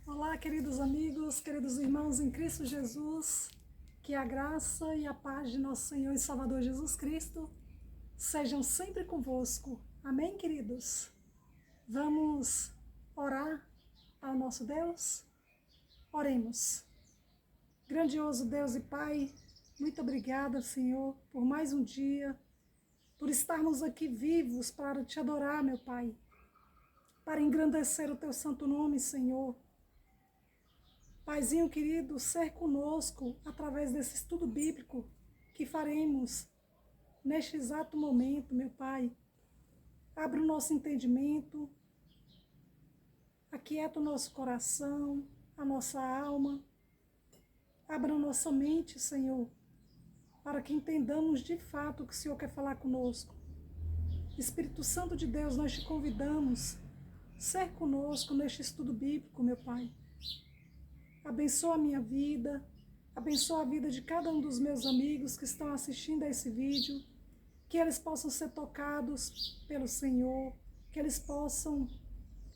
Olá, queridos amigos, queridos irmãos em Cristo Jesus, que a graça e a paz de nosso Senhor e Salvador Jesus Cristo sejam sempre convosco. Amém, queridos? Vamos orar ao nosso Deus? Oremos. Grandioso Deus e Pai, muito obrigada, Senhor, por mais um dia, por estarmos aqui vivos para te adorar, meu Pai, para engrandecer o teu santo nome, Senhor. Paizinho querido, ser conosco através desse estudo bíblico que faremos neste exato momento, meu Pai. Abre o nosso entendimento, aquieta o nosso coração, a nossa alma. Abra a nossa mente, Senhor, para que entendamos de fato o que o Senhor quer falar conosco. Espírito Santo de Deus, nós te convidamos, ser conosco neste estudo bíblico, meu Pai. Abençoa a minha vida, abençoa a vida de cada um dos meus amigos que estão assistindo a esse vídeo, que eles possam ser tocados pelo Senhor, que eles possam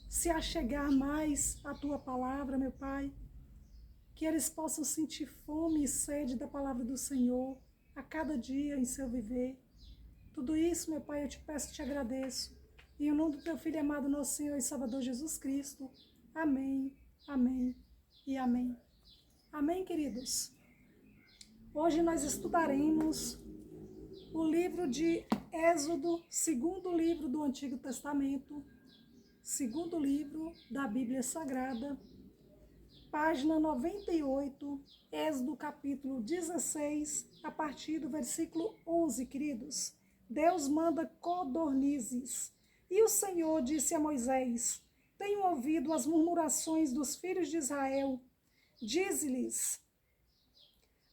se achegar mais à Tua palavra, meu Pai, que eles possam sentir fome e sede da palavra do Senhor a cada dia em seu viver. Tudo isso, meu Pai, eu te peço e te agradeço. Em nome do Teu Filho amado, nosso Senhor e Salvador Jesus Cristo. Amém, amém e amém. Amém, queridos? Hoje nós estudaremos o livro de Êxodo, segundo livro do Antigo Testamento, segundo livro da Bíblia Sagrada, página 98, Êxodo capítulo 16, a partir do versículo 11, queridos. Deus manda codornizes. E o Senhor disse a Moisés: tenho ouvido as murmurações dos filhos de Israel. Dize-lhes: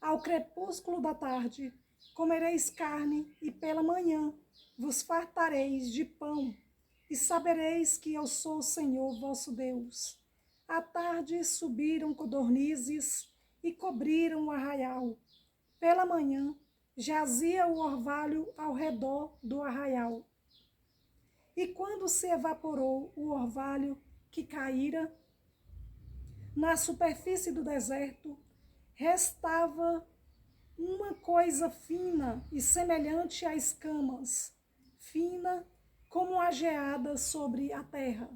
ao crepúsculo da tarde comereis carne, e pela manhã vos fartareis de pão, e sabereis que eu sou o Senhor vosso Deus. À tarde subiram codornizes e cobriram o arraial. Pela manhã jazia o orvalho ao redor do arraial. E quando se evaporou o orvalho que caíra na superfície do deserto, restava uma coisa fina e semelhante a escamas, fina como a geada sobre a terra.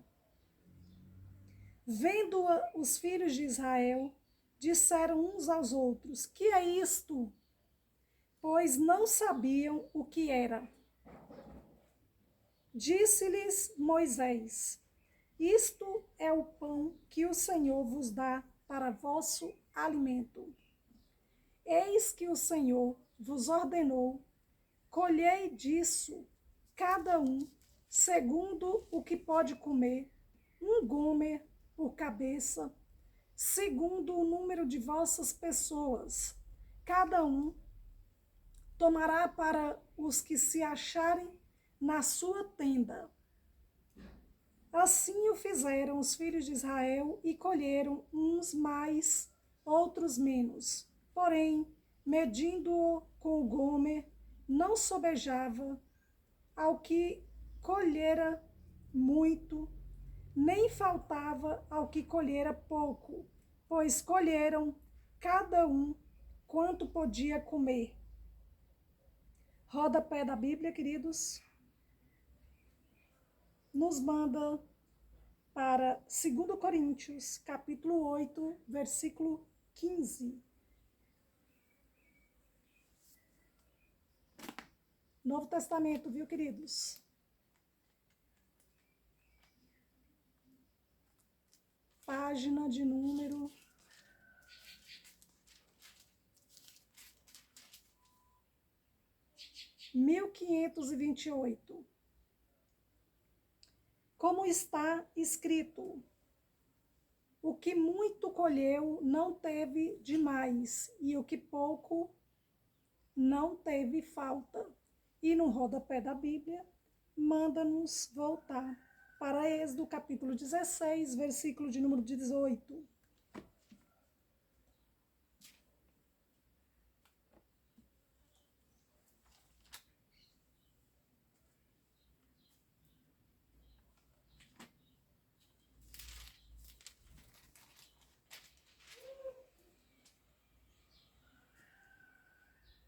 Vendo-a os filhos de Israel, disseram uns aos outros: que é isto? Pois não sabiam o que era. Disse-lhes Moisés: isto é o pão que o Senhor vos dá para vosso alimento. Eis que o Senhor vos ordenou: colhei disso, cada um, segundo o que pode comer, um gomer por cabeça, segundo o número de vossas pessoas. Cada um tomará para os que se acharem na sua tenda. Assim o fizeram os filhos de Israel e colheram uns mais, outros menos. Porém, medindo-o com o gomer, não sobejava ao que colhera muito, nem faltava ao que colhera pouco, pois colheram cada um quanto podia comer. Rodapé da Bíblia, queridos, nos manda para 2 Coríntios, capítulo 8, versículo 15. Novo Testamento, viu, queridos? Página de número 1528. Como está escrito: o que muito colheu não teve demais, e o que pouco não teve falta. E no rodapé da Bíblia, manda-nos voltar para Êxodo capítulo 16, versículo de número 18.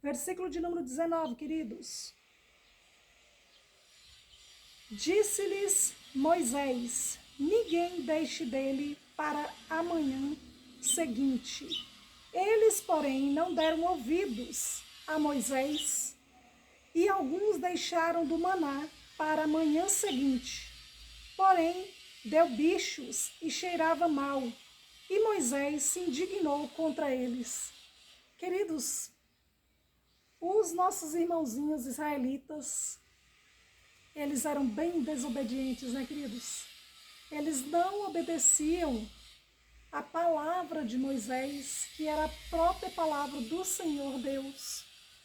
Versículo de número 19, queridos. Disse-lhes Moisés: ninguém deixe dele para amanhã seguinte. Eles, porém, não deram ouvidos a Moisés, e alguns deixaram do maná para a manhã seguinte. Porém, deu bichos e cheirava mal, e Moisés se indignou contra eles. Queridos, os nossos irmãozinhos israelitas, eles eram bem desobedientes, né, queridos? Eles não obedeciam a palavra de Moisés, que era a própria palavra do Senhor Deus,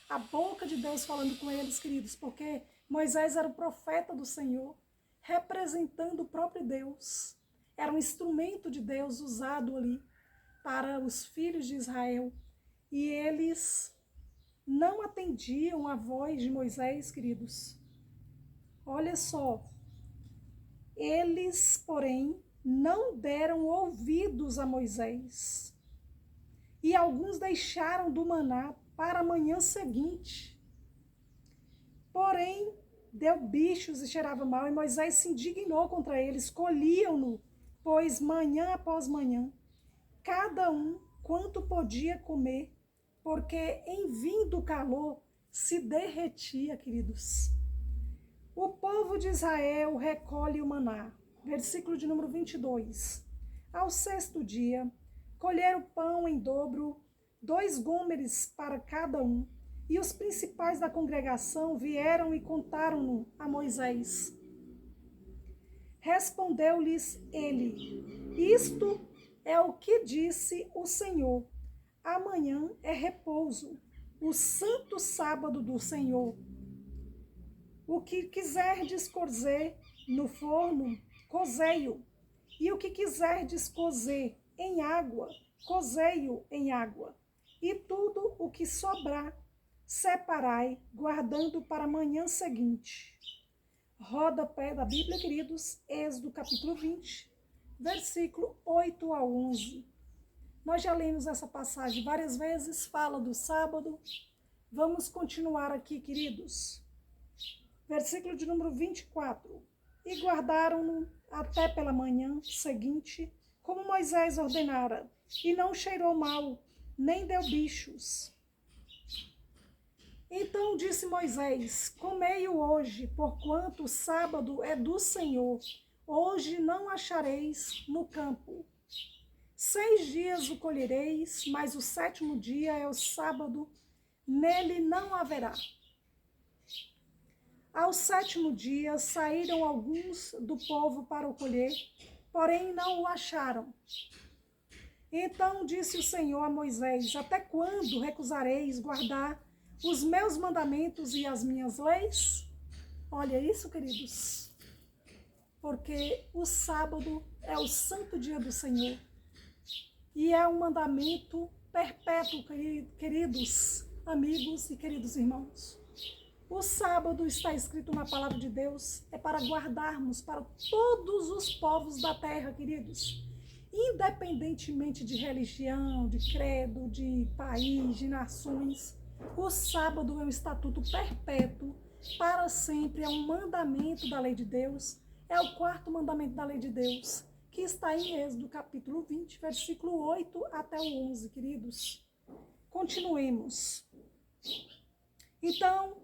a boca de Deus falando com eles, queridos, porque Moisés era o profeta do Senhor, representando o próprio Deus. Era um instrumento de Deus usado ali para os filhos de Israel. E eles não atendiam a voz de Moisés, queridos. Olha só, eles, porém, não deram ouvidos a Moisés. E alguns deixaram do maná para a manhã seguinte. Porém, deu bichos e cheirava mal, e Moisés se indignou contra eles, colhiam-no, pois manhã após manhã, cada um quanto podia comer, porque em vindo o calor se derretia, queridos. O povo de Israel recolhe o maná. Versículo de número 22. Ao sexto dia, colheram pão em dobro, 2 gômeres para cada um, e os principais da congregação vieram e contaram-no a Moisés. Respondeu-lhes ele: isto é o que disse o Senhor. Amanhã é repouso, o santo sábado do Senhor. O que quiserdes cozer no forno, cozei-o, e o que quiserdes cozer em água, cozei-o em água. E tudo o que sobrar, separai, guardando para a manhã seguinte. Rodapé da Bíblia, queridos, Êxodo capítulo 20, versículo 8 a 11. Nós já lemos essa passagem várias vezes, fala do sábado. Vamos continuar aqui, queridos. Versículo de número 24. E guardaram-no até pela manhã seguinte, como Moisés ordenara, e não cheirou mal, nem deu bichos. Então disse Moisés: comei-o hoje, porquanto o sábado é do Senhor. Hoje não achareis no campo. 6 dias o colhereis, mas o 7º dia é o sábado, nele não haverá. Ao 7º dia saíram alguns do povo para o colher, porém não o acharam. Então disse o Senhor a Moisés: até quando recusareis guardar os meus mandamentos e as minhas leis? Olha isso, queridos. Porque o sábado é o santo dia do Senhor. E é um mandamento perpétuo, queridos amigos e queridos irmãos. O sábado, está escrito na palavra de Deus, é para guardarmos para todos os povos da terra, queridos. Independentemente de religião, de credo, de país, de nações, o sábado é um estatuto perpétuo para sempre, é um mandamento da lei de Deus, é o 4º mandamento da lei de Deus, que está em Êxodo capítulo 20, versículo 8 até o 11, queridos. Continuemos. Então,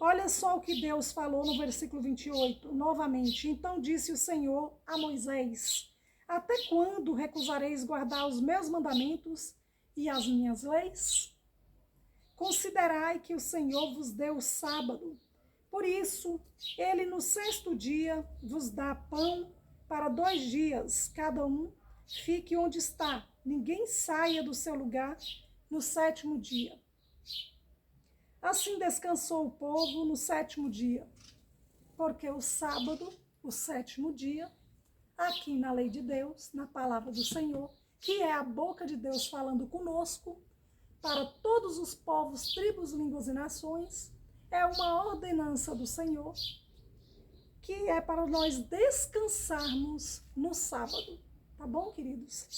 olha só o que Deus falou no versículo 28, novamente. Então disse o Senhor a Moisés: até quando recusareis guardar os meus mandamentos e as minhas leis? Considerai que o Senhor vos deu o sábado. Por isso, ele no 6º dia vos dá pão para 2 dias, cada um fique onde está. Ninguém saia do seu lugar no 7º dia. Assim descansou o povo no 7º dia, porque o sábado, o 7º dia, aqui na lei de Deus, na palavra do Senhor, que é a boca de Deus falando conosco, para todos os povos, tribos, línguas e nações, é uma ordenança do Senhor, que é para nós descansarmos no sábado. Tá bom, queridos?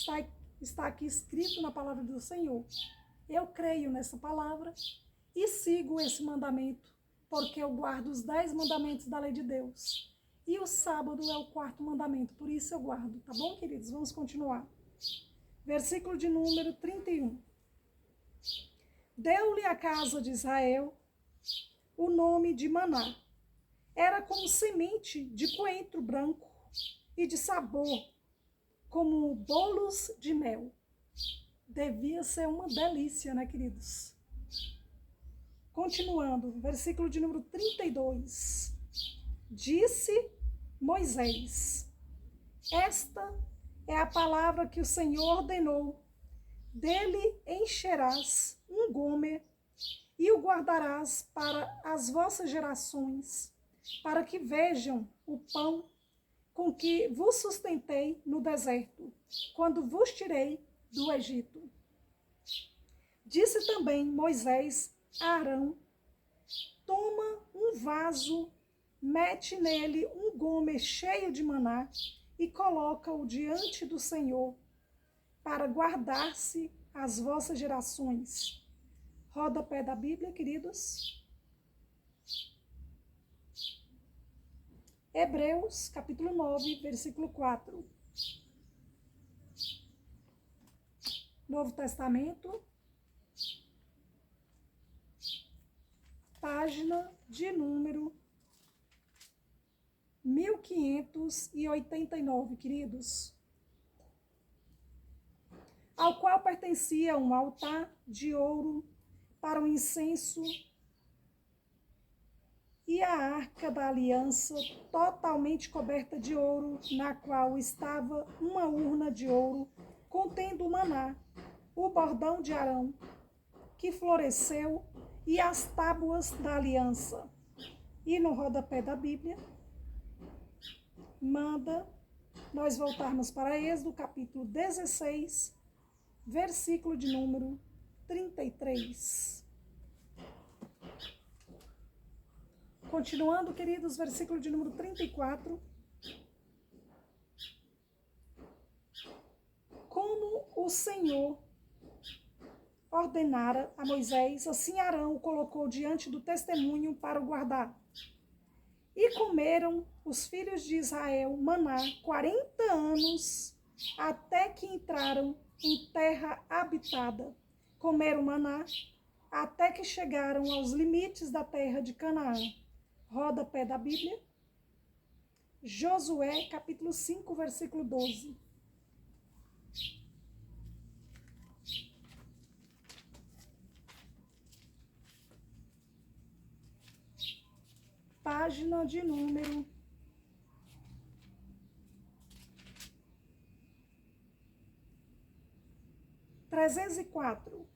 Está aqui escrito na palavra do Senhor. Eu creio nessa palavra e sigo esse mandamento, porque eu guardo os 10 mandamentos da lei de Deus. E o sábado é o 4º mandamento, por isso eu guardo. Tá bom, queridos? Vamos continuar. Versículo de número 31. Deu-lhe a casa de Israel o nome de Maná. Era como semente de coentro branco e de sabor, como bolos de mel. Devia ser uma delícia, né, queridos? Continuando, versículo de número 32. Disse Moisés: esta é a palavra que o Senhor ordenou. Dele encherás um gomer e o guardarás para as vossas gerações, para que vejam o pão com que vos sustentei no deserto, quando vos tirei do Egito. Disse também Moisés a Arão: toma um vaso, mete nele um gomer cheio de maná e coloca-o diante do Senhor, para guardar-se as vossas gerações. Rodapé da Bíblia, queridos. Hebreus, capítulo 9, versículo 4. Novo Testamento, página de número 1589, queridos. Ao qual pertencia um altar de ouro para o incenso e a arca da aliança, totalmente coberta de ouro, na qual estava uma urna de ouro contendo o maná, o bordão de Arão, que floresceu, e as tábuas da aliança. E no rodapé da Bíblia, manda nós voltarmos para Êxodo, capítulo 16, versículo de número 33. Continuando, queridos, versículo de número 34. Como o Senhor ordenara a Moisés, assim Arão o colocou diante do testemunho para o guardar. E comeram os filhos de Israel maná 40 anos, até que entraram em terra habitada. Comeram maná até que chegaram aos limites da terra de Canaã. Rodapé da Bíblia. Josué, capítulo 5, versículo 12. Página de número 304.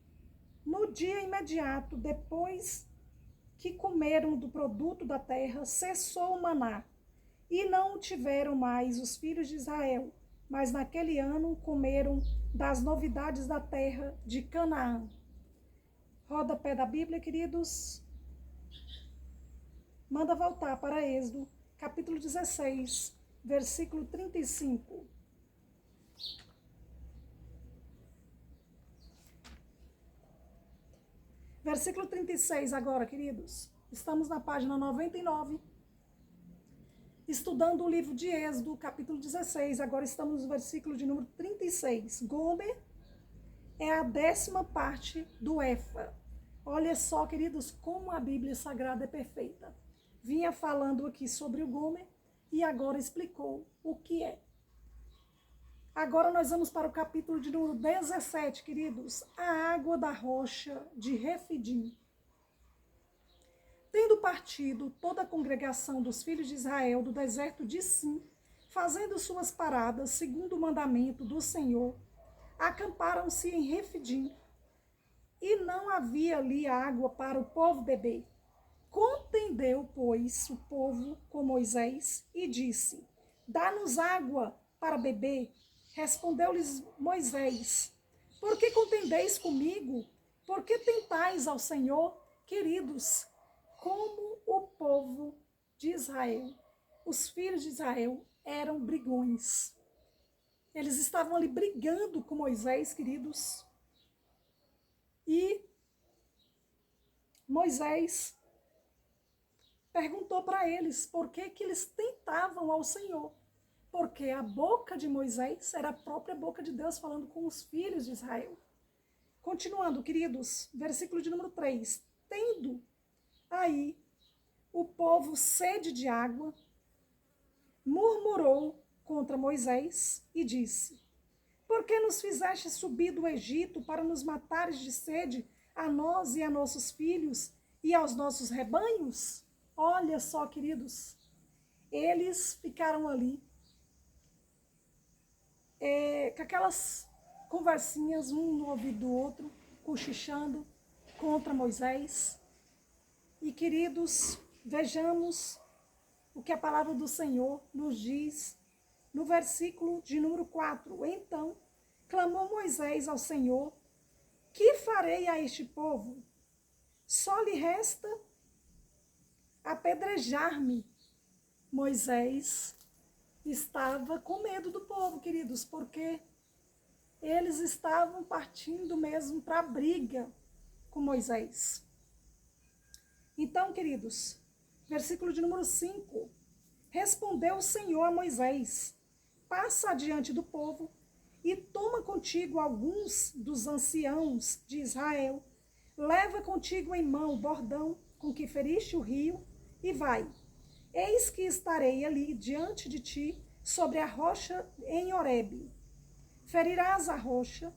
No dia imediato, depois que comeram do produto da terra, cessou o maná, e não o tiveram mais os filhos de Israel, mas naquele ano comeram das novidades da terra de Canaã. Rodapé da Bíblia, queridos. Manda voltar para Êxodo, capítulo 16, versículo 35. Versículo 36 agora, queridos. Estamos na página 99, estudando o livro de Êxodo, capítulo 16. Agora estamos no versículo de número 36. Gomer é a 10ª parte do efa. Olha só, queridos, como a Bíblia Sagrada é perfeita. Vinha falando aqui sobre o gomer e agora explicou o que é. Agora nós vamos para o capítulo de número 17, queridos. A água da rocha de Refidim. Tendo partido toda a congregação dos filhos de Israel do deserto de Sim, fazendo suas paradas segundo o mandamento do Senhor, acamparam-se em Refidim, e não havia ali água para o povo beber. Contendeu, pois, o povo com Moisés e disse: dá-nos água para beber. Respondeu-lhes Moisés: por que contendeis comigo? Por que tentais ao Senhor? Queridos, como o povo de Israel, os filhos de Israel eram brigões. Eles estavam ali brigando com Moisés, queridos. E Moisés perguntou para eles por que eles tentavam ao Senhor. Porque a boca de Moisés era a própria boca de Deus falando com os filhos de Israel. Continuando, queridos, versículo de número 3. Tendo aí o povo sede de água, murmurou contra Moisés e disse: por que nos fizeste subir do Egito para nos matares de sede, a nós e a nossos filhos e aos nossos rebanhos? Olha só, queridos, eles ficaram ali com aquelas conversinhas, um no ouvido do outro, cochichando contra Moisés. E, queridos, vejamos o que a palavra do Senhor nos diz no versículo de número 4. Então, clamou Moisés ao Senhor: que farei a este povo? Só lhe resta apedrejar-me. Moisés estava com medo do povo, queridos, porque eles estavam partindo mesmo para a briga com Moisés. Então, queridos, versículo de número 5. Respondeu o Senhor a Moisés: passa adiante do povo e toma contigo alguns dos anciãos de Israel. Leva contigo em mão o bordão com que feriste o rio e vai. Eis que estarei ali diante de ti sobre a rocha em Horebe. Ferirás a rocha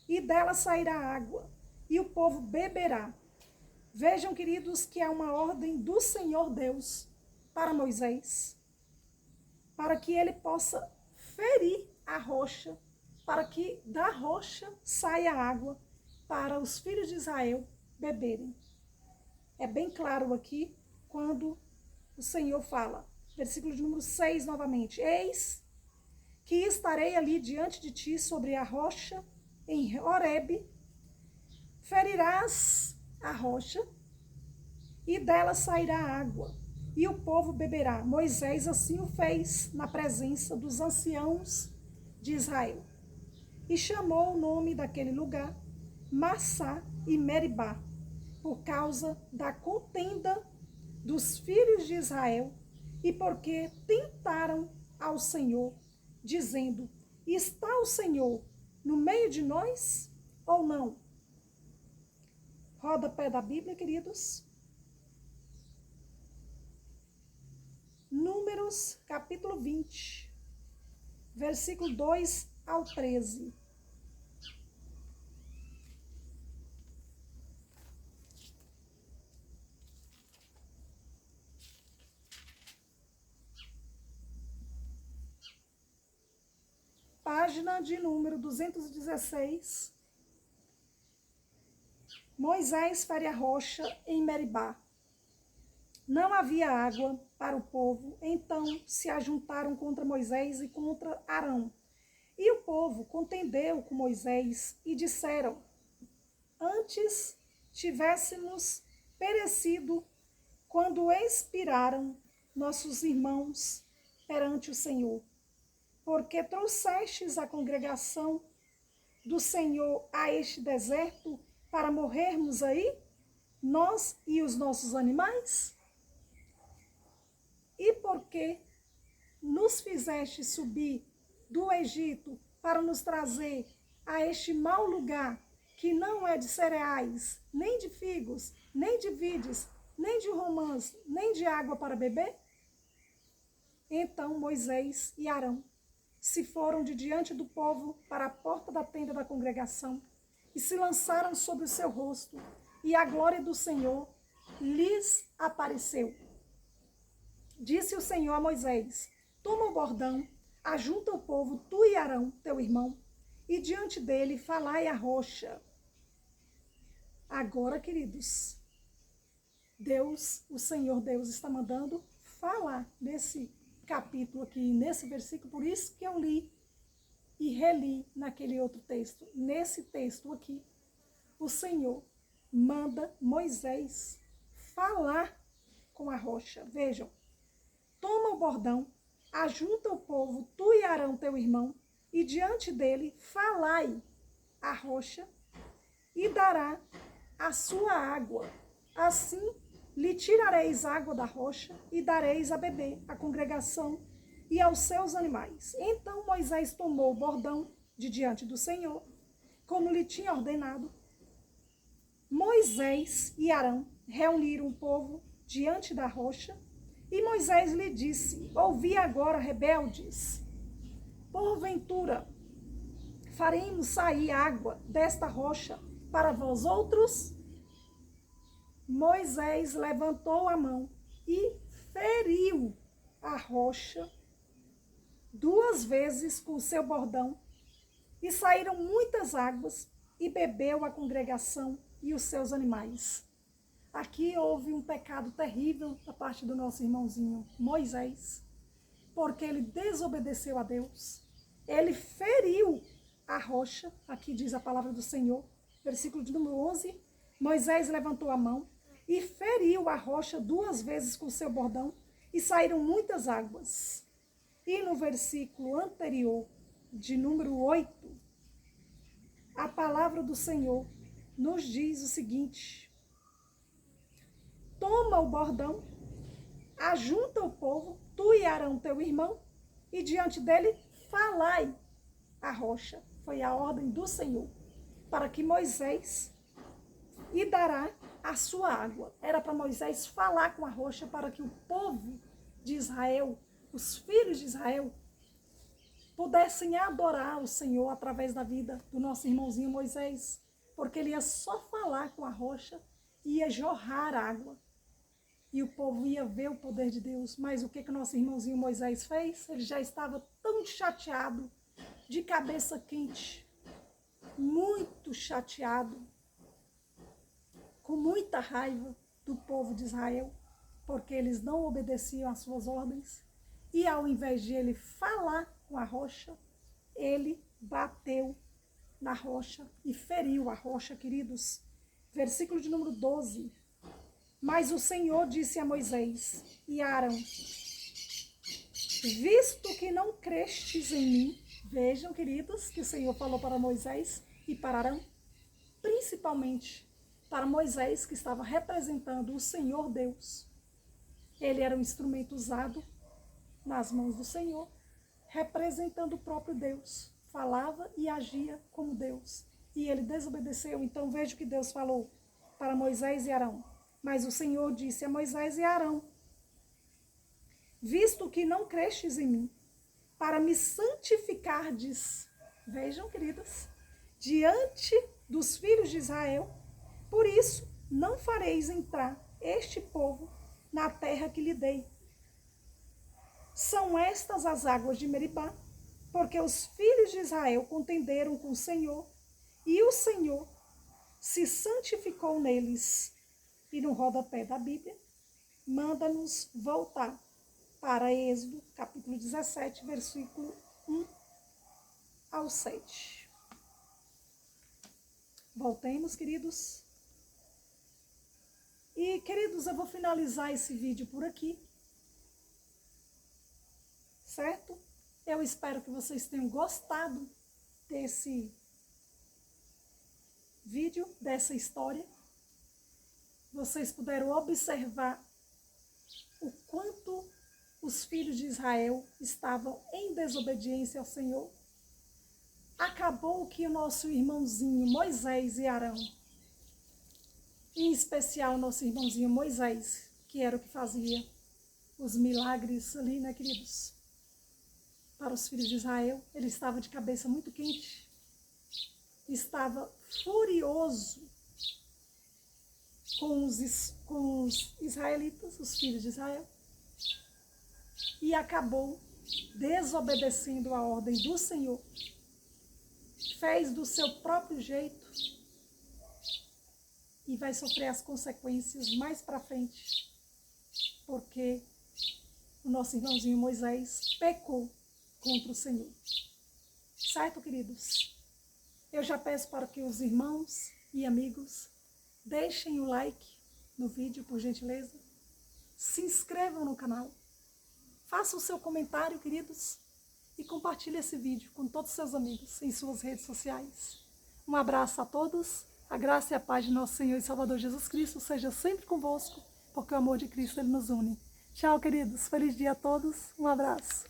e dela sairá água e o povo beberá. Vejam, queridos, que é uma ordem do Senhor Deus para Moisés, para que ele possa ferir a rocha, para que da rocha saia água para os filhos de Israel beberem. É bem claro aqui quando o Senhor fala, versículo de número 6 novamente: eis que estarei ali diante de ti sobre a rocha em Horebe, ferirás a rocha e dela sairá água e o povo beberá. Moisés assim o fez na presença dos anciãos de Israel. E chamou o nome daquele lugar Massá e Meribá, por causa da contenda dos filhos de Israel e porque tentaram ao Senhor, dizendo: está o Senhor no meio de nós ou não? Rodapé da Bíblia, queridos. Números, capítulo 20, versículo 2 ao 13. Página de número 216. Moisés fere a rocha em Meribá. Não havia água para o povo, então se ajuntaram contra Moisés e contra Arão. E o povo contendeu com Moisés e disseram: antes tivéssemos perecido quando expiraram nossos irmãos perante o Senhor, porque trouxestes a congregação do Senhor a este deserto para morrermos aí, nós e os nossos animais? E porque nos fizeste subir do Egito para nos trazer a este mau lugar, que não é de cereais, nem de figos, nem de vides, nem de romãs, nem de água para beber? Então Moisés e Arão se foram de diante do povo para a porta da tenda da congregação e se lançaram sobre o seu rosto, e a glória do Senhor lhes apareceu. Disse o Senhor a Moisés: toma o bordão, ajunta o povo, tu e Arão, teu irmão, e diante dele falai a rocha. Agora, queridos, Deus, o Senhor Deus, está mandando falar nesse capítulo aqui, nesse versículo, por isso que eu li e reli naquele outro texto. Nesse texto aqui, o Senhor manda Moisés falar com a rocha. Vejam, toma o bordão, ajunta o povo, tu e Arão, teu irmão, e diante dele falai a rocha, e dará a sua água Assim lhe tirareis água da rocha e dareis a beber à congregação e aos seus animais. Então Moisés tomou o bordão de diante do Senhor, como lhe tinha ordenado. Moisés e Arão reuniram o povo diante da rocha, e Moisés lhe disse: ouvi agora, rebeldes, porventura faremos sair água desta rocha para vós outros? Moisés levantou a mão e feriu a rocha 2 vezes com o seu bordão, e saíram muitas águas, e bebeu a congregação e os seus animais. Aqui houve um pecado terrível da parte do nosso irmãozinho Moisés, porque ele desobedeceu a Deus. Ele feriu a rocha, aqui diz a palavra do Senhor, versículo de número 11. Moisés levantou a mão e feriu a rocha 2 vezes com o seu bordão, e saíram muitas águas. E no versículo anterior, de número 8, a palavra do Senhor nos diz o seguinte: toma o bordão, ajunta o povo, tu e Arão teu irmão, e diante dele falai a rocha. Foi a ordem do Senhor, para que Moisés e dará a sua água. Era para Moisés falar com a rocha para que o povo de Israel, os filhos de Israel, pudessem adorar o Senhor através da vida do nosso irmãozinho Moisés, porque ele ia só falar com a rocha e ia jorrar água. E o povo ia ver o poder de Deus. Mas o que o nosso irmãozinho Moisés fez? Ele já estava tão chateado, de cabeça quente, muito chateado, com muita raiva do povo de Israel, porque eles não obedeciam às suas ordens. E ao invés de ele falar com a rocha, ele bateu na rocha e feriu a rocha, queridos. Versículo de número 12. Mas o Senhor disse a Moisés e a Arão: visto que não crestes em mim, vejam, queridos, que o Senhor falou para Moisés e para Arão, principalmente para Moisés, que estava representando o Senhor Deus. Ele era um instrumento usado nas mãos do Senhor, representando o próprio Deus. Falava e agia como Deus. E ele desobedeceu. Então veja o que Deus falou para Moisés e Arão. Mas o Senhor disse a Moisés e Arão: visto que não crestes em mim, para me santificardes, vejam, queridas, diante dos filhos de Israel, por isso não fareis entrar este povo na terra que lhe dei. São estas as águas de Meribá, porque os filhos de Israel contenderam com o Senhor, e o Senhor se santificou neles. E no rodapé da Bíblia, manda-nos voltar para Êxodo, capítulo 17, versículo 1 ao 7. Voltemos, queridos. E, queridos, eu vou finalizar esse vídeo por aqui. Certo? Eu espero que vocês tenham gostado desse vídeo, dessa história. Vocês puderam observar o quanto os filhos de Israel estavam em desobediência ao Senhor. Acabou que o nosso irmãozinho Moisés e Arão, em especial o nosso irmãozinho Moisés, que era o que fazia os milagres ali, né, queridos? Para os filhos de Israel, ele estava de cabeça muito quente, estava furioso com os israelitas, os filhos de Israel, e acabou desobedecendo a ordem do Senhor, fez do seu próprio jeito e vai sofrer as consequências mais para frente, porque o nosso irmãozinho Moisés pecou contra o Senhor. Certo, queridos? Eu já peço para que os irmãos e amigos deixem o like no vídeo, por gentileza. Se inscrevam no canal. Façam o seu comentário, queridos. E compartilhe esse vídeo com todos os seus amigos em suas redes sociais. Um abraço a todos A graça e a paz de nosso Senhor e Salvador Jesus Cristo seja sempre convosco, porque o amor de Cristo ele nos une. Tchau, queridos. Feliz dia a todos. Um abraço.